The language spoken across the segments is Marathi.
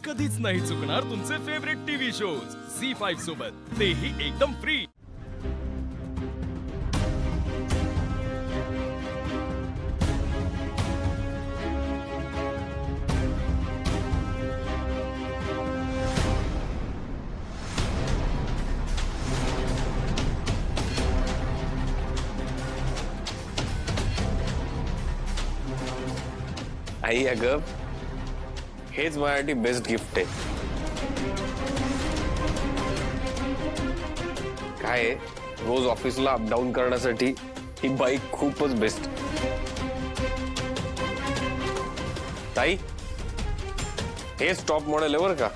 कधीच नाही चुकणार तुमचे फेवरेट टीव्ही शोज झी5 सोबत, तेही एकदम फ्री। आई अगं हेच माझ्यासाठी बेस्ट गिफ्ट आहे। काय आहे, रोज ऑफिसला अपडाऊन करण्यासाठी ही बाईक खूपच बेस्ट। ताई हेच टॉप मॉडेल आहे बरं का।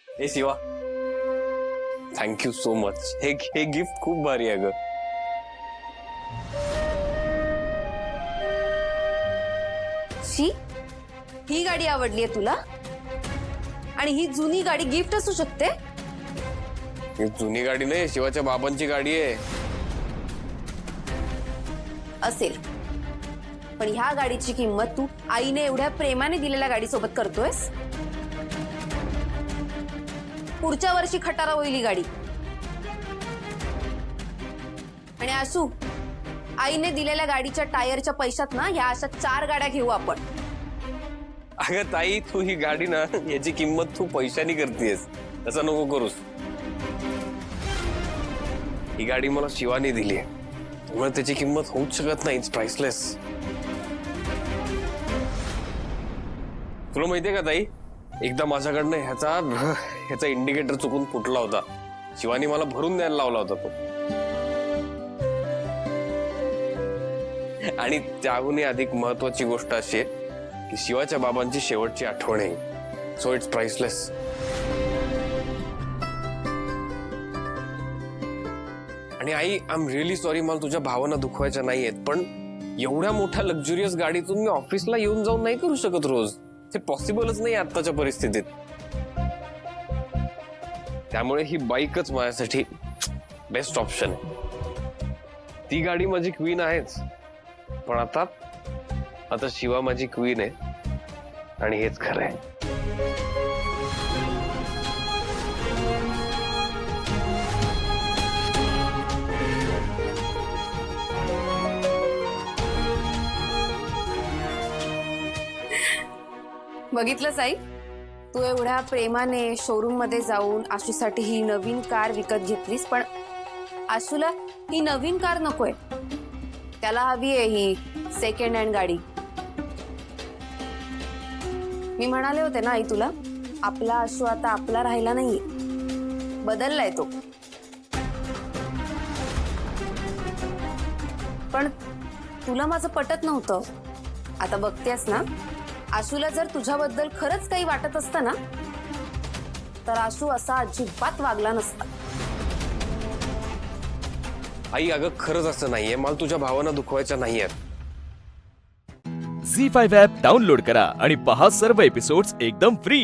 हे शिवा थँक्यू सो मच। हे गिफ्ट खूप भारी आहे अगं। शी, ही गाडी आवडलीये तुला? आणि ही जुनी गाडी गिफ्ट असू शकते? ही जुनी गाडी नाही, शिवाच्या बाबांची गाडी आहे। असेल, पण ह्या गाडीची किंमत तू आईने एवढ्या प्रेमाने दिलेल्या गाडीसोबत करतोयस? पुढच्या वर्षी खटारा होईल ही गाडी। आणि आशू, आईने दिलेल्या गाडीच्या टायरच्या पैशात ना ह्या अशा 4 गाड्या घेऊ आपण। अगं ताई तू ही गाडी ना याची किंमत तू पैशानी करतेस, असं नको करूस। ही गाडी मला शिवानी दिली आहे, त्यामुळे त्याची किंमत होऊच शकत नाही, इट्स प्राइसलेस। तुला माहितीये का ताई, एकदा माझ्याकडनं ह्याचा इंडिकेटर चुकून फुटला होता। शिवानी मला भरून द्यायला लावला होता तो, आणि त्याहूनही अधिक महत्वाची गोष्ट अशी आहे की शिवाच्या बाबांची शेवटची आठवण आहे, सो इट्स प्राइसलेस। आणि आई आय एम रिअली सॉरी, मला तुझ्या भावना दुखवायच्या नाहीयेत, पण एवढ्या मोठ्या लक्झुरियस गाडीतून मी ऑफिसला येऊन जाऊन नाही करू शकत रोज, ते पॉसिबलच नाही आताच्या परिस्थितीत। त्यामुळे ही बाईकच माझ्यासाठी बेस्ट ऑप्शन आहे। ती गाडी माझी क्वीन आहेच, पण आता शिवा माझी क्वीन आहे, आणि हेच खरं आहे। बघितलंस आई, तू एवढ्या प्रेमाने शोरूम मध्ये जाऊन आशूसाठी ही नवीन कार विकत घेतलीस, पण आशूला ही नवीन कार नकोय, त्याला हवी आहे ही सेकंड हँड गाडी। मी म्हणाले होते ना आई तुला, आपला आशू आता आपला राहिला नाहीये, बदललाय तो। पण तुला माझं पटत नव्हतं, आता बघतेस ना, आशूला जर तुझ्याबद्दल खरंच काही वाटत असतं ना, तर आशू असा अजिबात वागला नसता। आई अगं खरंच असं नाहीये, मला तुझ्या भावना दुखवायच्या नाहीयेत। झी5 ॲप डाउनलोड करा आणि पहा सर्व एपिसोड्स एकदम फ्री।